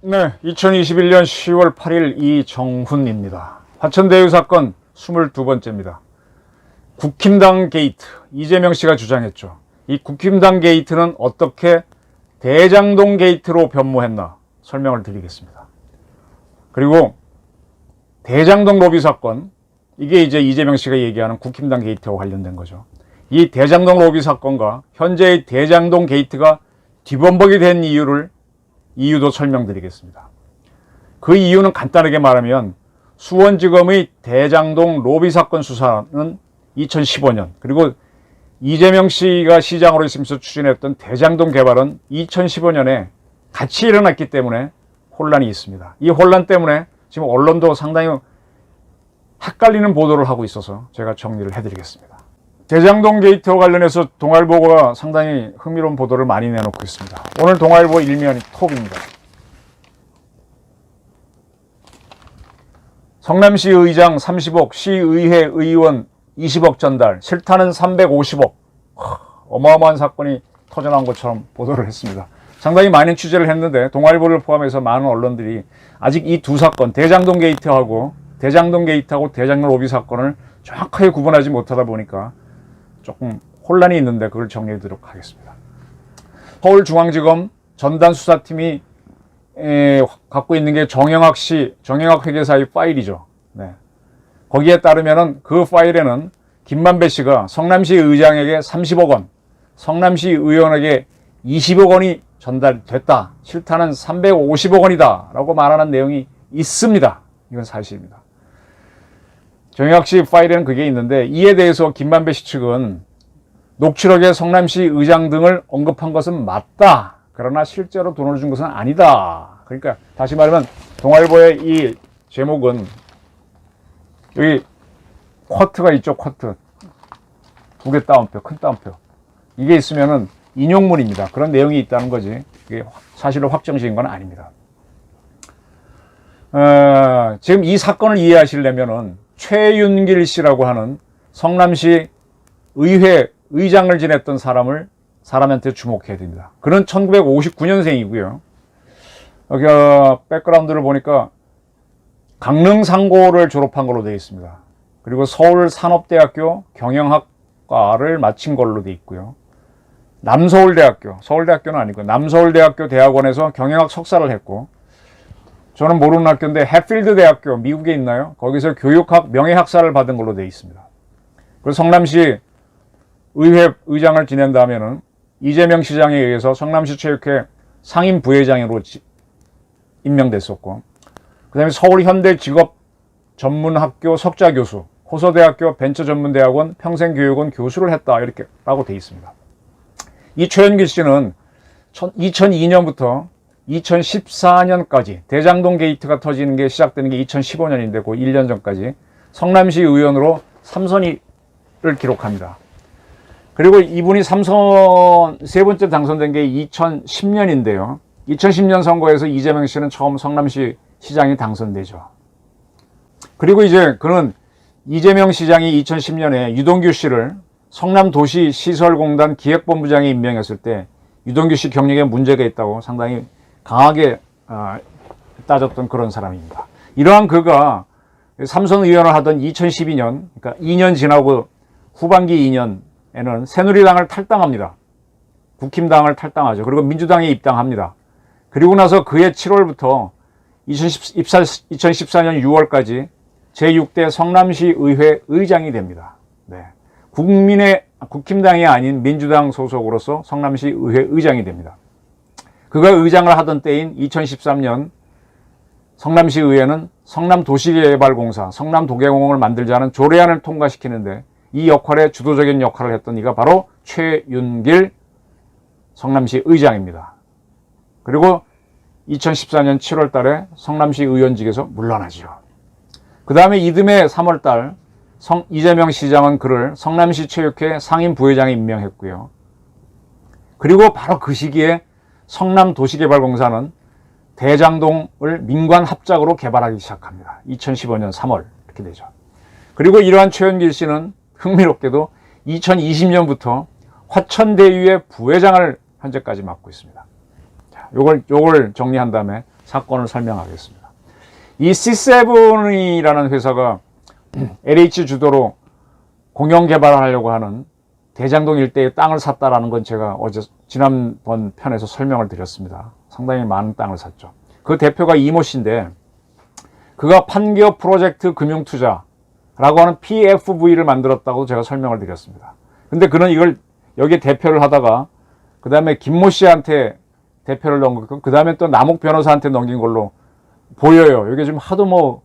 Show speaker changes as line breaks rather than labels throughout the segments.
네, 2021년 10월 8일 이정훈입니다. 화천대유 사건 22번째입니다. 국힘당 게이트, 이재명 씨가 주장했죠. 이 국힘당 게이트는 어떻게 대장동 게이트로 변모했나 설명을 드리겠습니다. 그리고 대장동 로비 사건, 이게 이제 이재명 씨가 얘기하는 국힘당 게이트와 관련된 거죠. 이 대장동 로비 사건과 현재의 대장동 게이트가 뒤범벅이 된 이유도 설명드리겠습니다. 그 이유는 간단하게 말하면 수원지검의 대장동 로비 사건 수사는 2015년, 그리고 이재명 씨가 시장으로 있으면서 추진했던 대장동 개발은 2015년에 같이 일어났기 때문에 혼란이 있습니다. 이 혼란 때문에 지금 언론도 상당히 헷갈리는 보도를 하고 있어서 제가 정리를 해드리겠습니다. 대장동 게이트와 관련해서 동아일보가 상당히 흥미로운 보도를 많이 내놓고 있습니다. 오늘 동아일보 일면이 톱입니다. 성남시 의장 30억, 시의회 의원 20억 전달, 실타는 350억. 어마어마한 사건이 터져나온 것처럼 보도를 했습니다. 상당히 많은 취재를 했는데 동아일보를 포함해서 많은 언론들이 아직 이 두 사건, 대장동 게이트하고 대장동 로비 사건을 정확하게 구분하지 못하다 보니까 조금 혼란이 있는데 그걸 정리해 드리도록 하겠습니다. 서울중앙지검 전단수사팀이 갖고 있는 게 정영학 회계사의 파일이죠. 네. 거기에 따르면은 그 파일에는 김만배 씨가 성남시 의장에게 30억 원, 성남시 의원에게 20억 원이 전달됐다. 실타는 350억 원이다. 라고 말하는 내용이 있습니다. 이건 사실입니다. 정영학 씨 파일에는 그게 있는데 이에 대해서 김만배 씨 측은 녹취록에 성남시 의장 등을 언급한 것은 맞다. 그러나 실제로 돈을 준 것은 아니다. 그러니까 다시 말하면 동아일보의 이 제목은 여기 쿼트가 있죠. 쿼트. 두 개 따옴표, 큰 따옴표. 이게 있으면은 인용문입니다. 그런 내용이 있다는 거지. 이게 사실로 확정적인 건 아닙니다. 지금 이 사건을 이해하시려면은 최윤길 씨라고 하는 성남시 의회 의장을 지냈던 사람한테 주목해야 됩니다. 그는 1959년생이고요. 여기 백그라운드를 보니까 강릉상고를 졸업한 걸로 되어 있습니다. 그리고 서울산업대학교 경영학과를 마친 걸로 되어 있고요. 서울대학교는 아니고 남서울대학교 대학원에서 경영학 석사를 했고, 저는 모르는 학교인데 해필드 대학교 미국에 있나요? 거기서 교육학 명예학사를 받은 걸로 되어 있습니다. 그리고 성남시 의회 의장을 지낸 다음에는 이재명 시장에 의해서 성남시 체육회 상임 부회장으로 임명됐었고, 그 다음에 서울현대직업전문학교 석좌교수, 호서대학교 벤처전문대학원 평생교육원 교수를 했다. 이렇게 라고 되어 있습니다. 이 최윤길 씨는 2002년부터 2014년까지 대장동 게이트가 터지는 게 시작되는 게 2015년인데 그 1년 전까지 성남시 의원으로 3선을 기록합니다. 그리고 이분이 3선 세 번째 당선된 게 2010년인데요. 2010년 선거에서 이재명 씨는 처음 성남시 시장이 당선되죠. 그리고 이제 그는 이재명 시장이 2010년에 유동규 씨를 성남도시시설공단 기획본부장에 임명했을 때 유동규 씨 경력에 문제가 있다고 상당히 강하게 따졌던 그런 사람입니다. 이러한 그가 삼선 의원을 하던 2012년, 그러니까 2년 지나고 후반기 2년에는 새누리당을 탈당합니다. 국힘당을 탈당하죠. 그리고 민주당에 입당합니다. 그리고 나서 그해 7월부터 2014년 6월까지 제6대 성남시 의회 의장이 됩니다. 네. 국힘당이 아닌 민주당 소속으로서 성남시 의회 의장이 됩니다. 그가 의장을 하던 때인 2013년 성남시 의회는 성남도시개발공사, 성남도계공원을 만들자는 조례안을 통과시키는데 이 역할에 주도적인 역할을 했던 이가 바로 최윤길 성남시 의장입니다. 그리고 2014년 7월 달에 성남시 의원직에서 물러나죠. 그 다음에 이듬해 3월 달 이재명 시장은 그를 성남시 체육회 상임 부회장에 임명했고요. 그리고 바로 그 시기에 성남도시개발공사는 대장동을 민관합작으로 개발하기 시작합니다. 2015년 3월. 이렇게 되죠. 그리고 이러한 최윤길 씨는 흥미롭게도 2020년부터 화천대유의 부회장을 현재까지 맡고 있습니다. 자, 요걸 정리한 다음에 사건을 설명하겠습니다. 이 C7이라는 회사가 LH 주도로 공영 개발을 하려고 하는 대장동 일대의 땅을 샀다라는 건 제가 지난번 편에서 설명을 드렸습니다. 상당히 많은 땅을 샀죠. 그 대표가 이모 씨인데 그가 판기업 프로젝트 금융투자라고 하는 PFV를 만들었다고 제가 설명을 드렸습니다. 근데 그는 이걸 여기에 대표를 하다가 그 다음에 김모 씨한테 대표를 넘기고 그 다음에 또 남욱 변호사한테 넘긴 걸로 보여요. 이게 지금 하도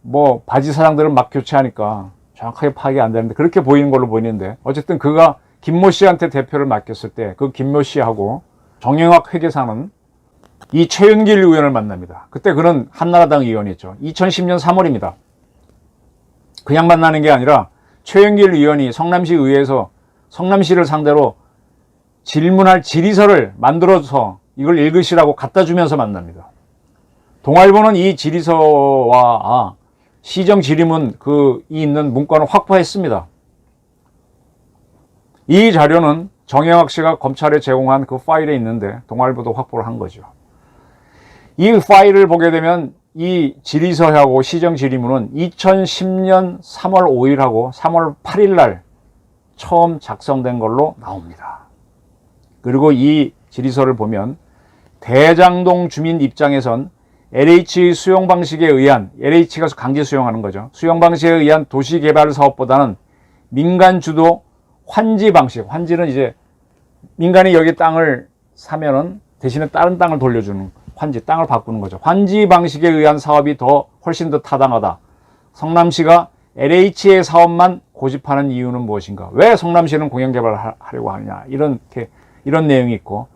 뭐 바지 사장들을 막 교체하니까 정확하게 파악이 안 되는데 그렇게 보이는 걸로 보이는데 어쨌든 그가 김모 씨한테 대표를 맡겼을 때 그 김모 씨하고 정영학 회계사는 이 최윤길 의원을 만납니다. 그때 그는 한나라당 의원이었죠. 2010년 3월입니다. 그냥 만나는 게 아니라 최윤길 의원이 성남시 의회에서 성남시를 상대로 질문할 질의서를 만들어서 이걸 읽으시라고 갖다 주면서 만납니다. 동아일보는 이 질의서와 시정 질의문 이 있는 문건을 확보했습니다. 이 자료는 정영학 씨가 검찰에 제공한 그 파일에 있는데 동아일보도 확보를 한 거죠. 이 파일을 보게 되면 이 질의서하고 시정 질의문은 2010년 3월 5일하고 3월 8일 날 처음 작성된 걸로 나옵니다. 그리고 이 질의서를 보면 대장동 주민 입장에선 LH 수용 방식에 의한, LH가 강제 수용하는 거죠. 수용 방식에 의한 도시개발 사업보다는 민간 주도 환지 방식, 환지는 이제 민간이 여기 땅을 사면은 대신에 다른 땅을 돌려주는 환지, 땅을 바꾸는 거죠. 환지 방식에 의한 사업이 훨씬 더 타당하다. 성남시가 LH의 사업만 고집하는 이유는 무엇인가? 왜 성남시는 공영개발을 하려고 하느냐? 이런 내용이 있고,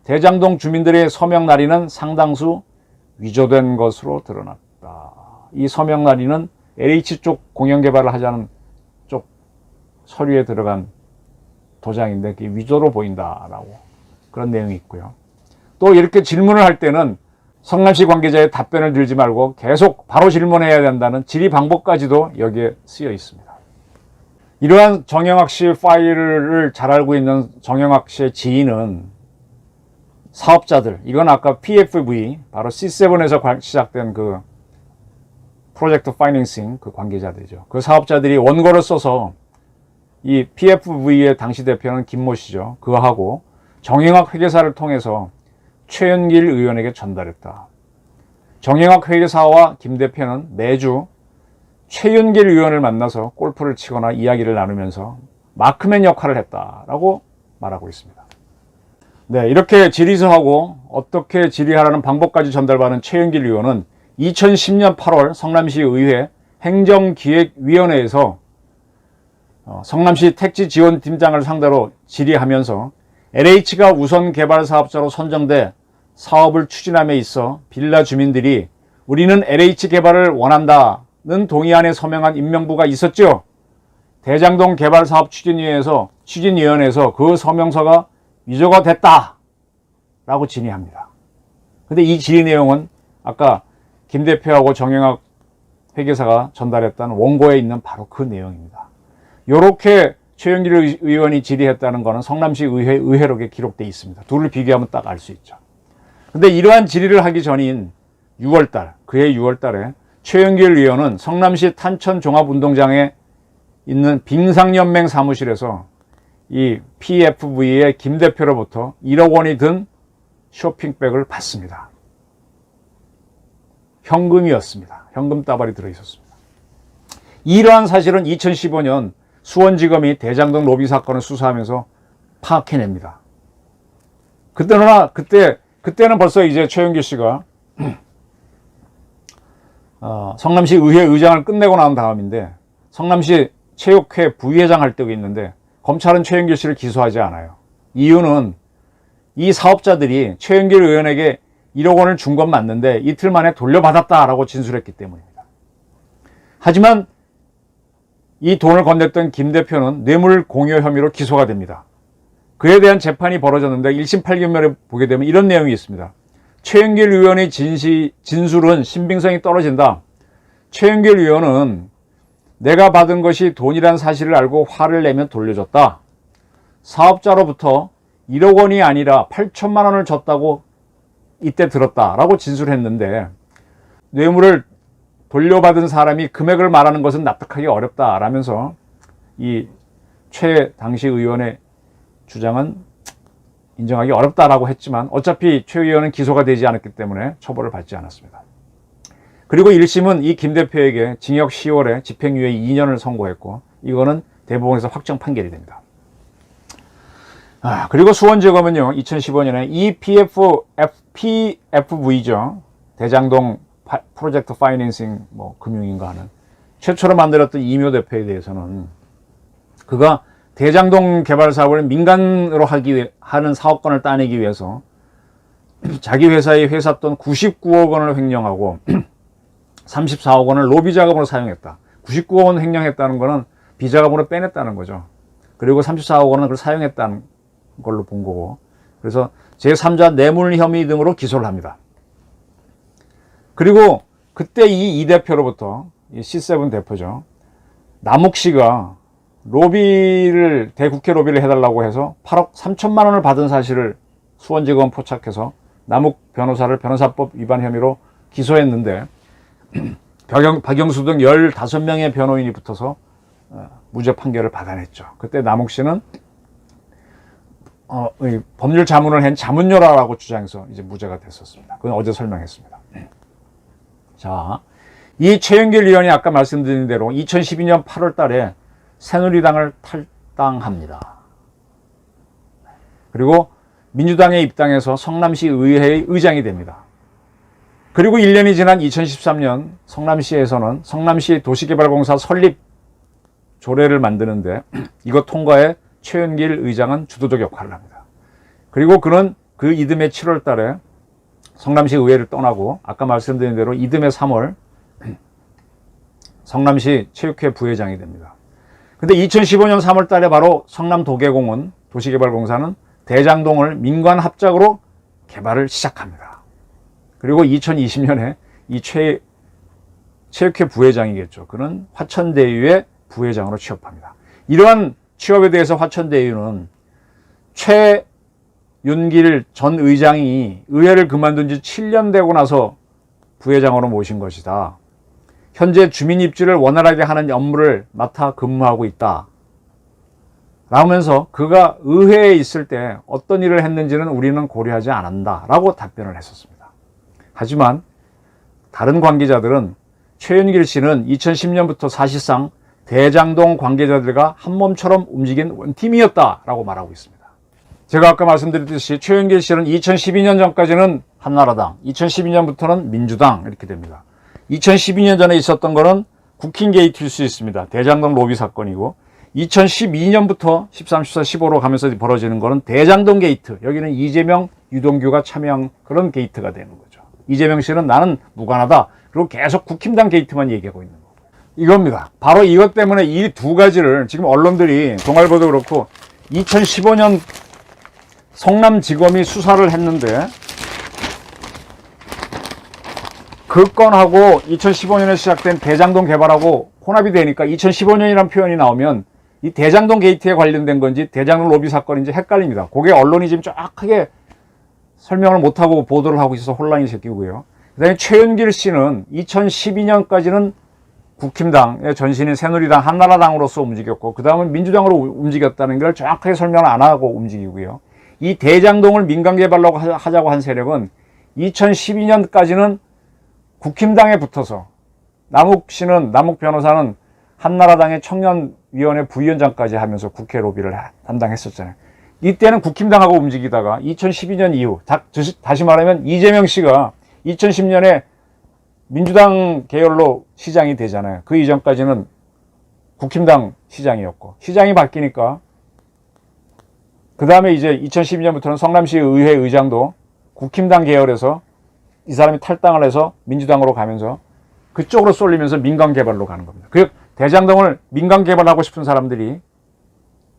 대장동 주민들의 서명 날인은 상당수 위조된 것으로 드러났다. 이 서명 날인은 LH 쪽 공영개발을 하자는 쪽 서류에 들어간 도장인데 그게 위조로 보인다라고 그런 내용이 있고요. 또 이렇게 질문을 할 때는 성남시 관계자의 답변을 들지 말고 계속 바로 질문해야 된다는 질의 방법까지도 여기에 쓰여 있습니다. 이러한 정영학 씨 파일을 잘 알고 있는 정영학 씨의 지인은 사업자들, 이건 아까 PFV, 바로 C7에서 시작된 그 프로젝트 파이낸싱 그 관계자들이죠. 그 사업자들이 원고를 써서 이 PFV의 당시 대표는 김모 씨죠. 그하고 정영학 회계사를 통해서 최윤길 의원에게 전달했다. 정영학 회계사와 김 대표는 매주 최윤길 의원을 만나서 골프를 치거나 이야기를 나누면서 마크맨 역할을 했다라고 말하고 있습니다. 네, 이렇게 질의서하고 어떻게 질의하라는 방법까지 전달받은 최윤길 의원은 2010년 8월 성남시 의회 행정기획위원회에서 성남시 택지지원팀장을 상대로 질의하면서 LH가 우선 개발 사업자로 선정돼 사업을 추진함에 있어 빌라 주민들이 우리는 LH 개발을 원한다는 동의안에 서명한 임명부가 있었죠. 대장동 개발 사업 추진위원회에서 그 서명서가 위조가 됐다라고 진위합니다. 근데 이 질의 내용은 아까 김 대표하고 정영학 회계사가 전달했던 원고에 있는 바로 그 내용입니다. 이렇게 최윤길 의원이 질의했다는 것은 성남시 의회 의회록에 기록되어 있습니다. 둘을 비교하면 딱 알 수 있죠. 근데 이러한 질의를 하기 전인 6월달, 그해 6월달에 최윤길 의원은 성남시 탄천종합운동장에 있는 빙상연맹 사무실에서 이 PFV의 김 대표로부터 1억 원이 든 쇼핑백을 받습니다. 현금이었습니다. 현금 따발이 들어있었습니다. 이러한 사실은 2015년 수원지검이 대장동 로비 사건을 수사하면서 파악해냅니다. 그때는 벌써 이제 최윤길 씨가 성남시 의회 의장을 끝내고 난 다음인데 성남시 체육회 부회장 할 때가 있는데 검찰은 최윤길 씨를 기소하지 않아요. 이유는 이 사업자들이 최윤길 의원에게 1억 원을 준 건 맞는데 이틀 만에 돌려받았다라고 진술했기 때문입니다. 하지만 이 돈을 건넸던 김 대표는 뇌물 공여 혐의로 기소가 됩니다. 그에 대한 재판이 벌어졌는데 1심 8개월에 보게 되면 이런 내용이 있습니다. 최윤길 의원의 진술은 신빙성이 떨어진다. 최영길 의원은 내가 받은 것이 돈이란 사실을 알고 화를 내며 돌려줬다. 사업자로부터 1억 원이 아니라 8천만 원을 줬다고 이때 들었다라고 진술했는데, 뇌물을 돌려받은 사람이 금액을 말하는 것은 납득하기 어렵다라면서 이 최 당시 의원의 주장은 인정하기 어렵다라고 했지만, 어차피 최 의원은 기소가 되지 않았기 때문에 처벌을 받지 않았습니다. 그리고 1심은 이 김 대표에게 징역 10월에 집행유예 2년을 선고했고, 이거는 대법원에서 확정 판결이 됩니다. 그리고 수원지검은요, 2015년에 PFV죠. 대장동 프로젝트 파이낸싱 금융인가 하는 최초로 만들었던 이묘 대표에 대해서는 그가 대장동 개발 사업을 민간으로 하는 사업권을 따내기 위해서 자기 회사의 회사돈 99억 원을 횡령하고 34억 원을 로비 자금으로 사용했다. 99억 원 횡령했다는 거는 비자금으로 빼냈다는 거죠. 그리고 34억 원은 그걸 사용했다는 걸로 본 거고, 그래서 제3자 뇌물 혐의 등으로 기소를 합니다. 그리고 그때 이 대표로부터, 이 C7 대표죠, 남욱 씨가 대국회 로비를 해달라고 해서 8억 3천만 원을 받은 사실을 수원지검 포착해서 남욱 변호사를 변호사법 위반 혐의로 기소했는데, 박영수 등 15명의 변호인이 붙어서 무죄 판결을 받아냈죠. 그때 남욱 씨는 법률 자문을 한 자문료라고 주장해서 이제 무죄가 됐었습니다. 그건 어제 설명했습니다. 자, 이 최영길 의원이 아까 말씀드린 대로 2012년 8월 달에 새누리당을 탈당합니다. 그리고 민주당에 입당해서 성남시 의회의 의장이 됩니다. 그리고 1년이 지난 2013년 성남시에서는 성남시 도시개발공사 설립 조례를 만드는데, 이것 통과에 최영길 의장은 주도적 역할을 합니다. 그리고 그는 그 이듬해 7월 달에 성남시 의회를 떠나고, 아까 말씀드린 대로 이듬해 3월 성남시 체육회 부회장이 됩니다. 근데 2015년 3월 달에 바로 성남도계공원 도시개발공사는 대장동을 민관 합작으로 개발을 시작합니다. 그리고 2020년에 이 체육회 부회장이겠죠. 그는 화천대유의 부회장으로 취업합니다. 이러한 취업에 대해서 화천대유는 최윤길 전 의장이 의회를 그만둔 지 7년 되고 나서 부회장으로 모신 것이다. 현재 주민 입지를 원활하게 하는 업무를 맡아 근무하고 있다. 라면서 그가 의회에 있을 때 어떤 일을 했는지는 우리는 고려하지 않는다. 라고 답변을 했었습니다. 하지만 다른 관계자들은 최윤길 씨는 2010년부터 사실상 대장동 관계자들과 한몸처럼 움직인 원팀이었다라고 말하고 있습니다. 제가 아까 말씀드렸듯이 최윤길 씨는 2012년 전까지는 한나라당, 2012년부터는 민주당 이렇게 됩니다. 2012년 전에 있었던 거는 국힘 게이트일 수 있습니다. 대장동 로비 사건이고, 2012년부터 13, 14, 15로 가면서 벌어지는 거는 대장동 게이트. 여기는 이재명, 유동규가 참여한 그런 게이트가 되는 거죠. 이재명 씨는 나는 무관하다. 그리고 계속 국힘당 게이트만 얘기하고 있는 거고. 이겁니다. 바로 이것 때문에 이 두 가지를 지금 언론들이, 동아일보도 그렇고 2015년 성남지검이 수사를 했는데, 그 건하고 2015년에 시작된 대장동 개발하고 혼합이 되니까 2015년이라는 표현이 나오면 이 대장동 게이트에 관련된 건지 대장동 로비 사건인지 헷갈립니다. 그게 언론이 지금 정확하게 설명을 못하고 보도를 하고 있어서 혼란이 생기고요. 그 다음에 최윤길 씨는 2012년까지는 국힘당의 전신인 새누리당, 한나라당으로서 움직였고, 그 다음은 민주당으로 움직였다는 걸 정확하게 설명을 안 하고 움직이고요. 이 대장동을 민간개발로 하자고 한 세력은 2012년까지는 국힘당에 붙어서, 남욱 변호사는 한나라당의 청년위원회 부위원장까지 하면서 국회 로비를 담당했었잖아요. 이때는 국힘당하고 움직이다가 2012년 이후, 다시 말하면 이재명 씨가 2010년에 민주당 계열로 시장이 되잖아요. 그 이전까지는 국힘당 시장이었고, 시장이 바뀌니까 그 다음에 이제 2012년부터는 성남시 의회 의장도 국힘당 계열에서 이 사람이 탈당을 해서 민주당으로 가면서 그쪽으로 쏠리면서 민간 개발로 가는 겁니다. 그 대장동을 민간 개발하고 싶은 사람들이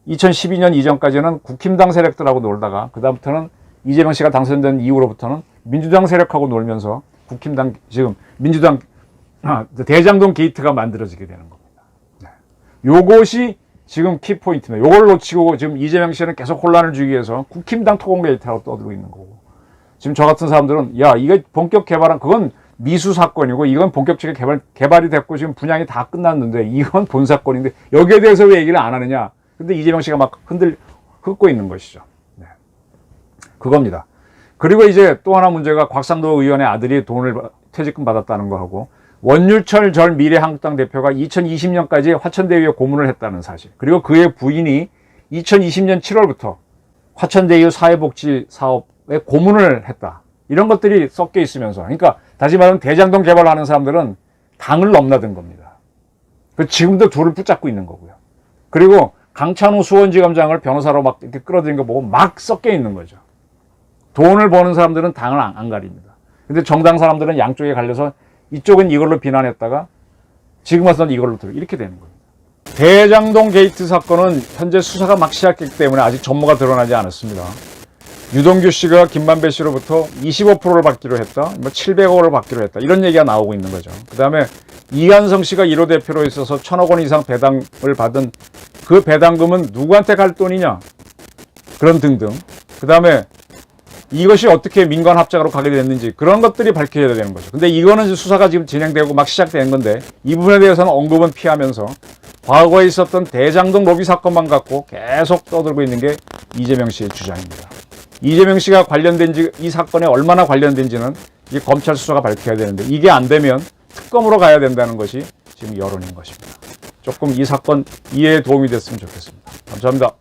2012년 이전까지는 국힘당 세력들하고 놀다가, 그 다음부터는 이재명 씨가 당선된 이후로부터는 민주당 세력하고 놀면서 국힘당, 지금 민주당 대장동 게이트가 만들어지게 되는 겁니다. 네. 요것이 지금 키포인트입니다. 요걸 놓치고 지금 이재명 씨는 계속 혼란을 주기 위해서 국힘당 토공 게이트라고 떠들고 있는 거고, 지금 저 같은 사람들은 야, 이게 본격 개발한 그건 미수 사건이고 이건 본격적인 개발이 됐고 지금 분양이 다 끝났는데 이건 본 사건인데 여기에 대해서 왜 얘기를 안 하느냐. 근데 이재명 씨가 막 흩고 있는 것이죠. 네. 그겁니다. 그리고 이제 또 하나 문제가 곽상도 의원의 아들이 돈을 퇴직금 받았다는 거하고 원유철 전 미래한국당 대표가 2020년까지 화천대유에 고문을 했다는 사실, 그리고 그의 부인이 2020년 7월부터 화천대유 사회복지 사업에 고문을 했다. 이런 것들이 섞여 있으면서, 그러니까 다시 말하면 대장동 개발하는 사람들은 당을 넘나든 겁니다. 지금도 둘을 붙잡고 있는 거고요. 그리고 강찬호 수원지검장을 변호사로 막 이렇게 끌어들인 거 보고 막 섞여 있는 거죠. 돈을 버는 사람들은 당을 안 가립니다. 근데 정당 사람들은 양쪽에 갈려서 이쪽은 이걸로 비난했다가 지금 와서는 이걸로 들어, 이렇게 되는 겁니다. 대장동 게이트 사건은 현재 수사가 막 시작했기 때문에 아직 전모가 드러나지 않았습니다. 유동규 씨가 김만배 씨로부터 25%를 받기로 했다, 뭐 700억 원을 받기로 했다, 이런 얘기가 나오고 있는 거죠. 그 다음에 이한성 씨가 1호 대표로 있어서 1,000억 원 이상 배당을 받은 그 배당금은 누구한테 갈 돈이냐, 그런 등등. 그 다음에 이것이 어떻게 민관 합작으로 가게 됐는지 그런 것들이 밝혀져야 되는 거죠. 근데 이거는 수사가 지금 진행되고 막 시작된 건데 이 부분에 대해서는 언급은 피하면서 과거에 있었던 대장동 로비 사건만 갖고 계속 떠들고 있는 게 이재명 씨의 주장입니다. 이재명 씨가 관련된지, 이 사건에 얼마나 관련된지는 이 검찰 수사가 밝혀야 되는데 이게 안 되면 특검으로 가야 된다는 것이 지금 여론인 것입니다. 조금 이 사건 이해에 도움이 됐으면 좋겠습니다. 감사합니다.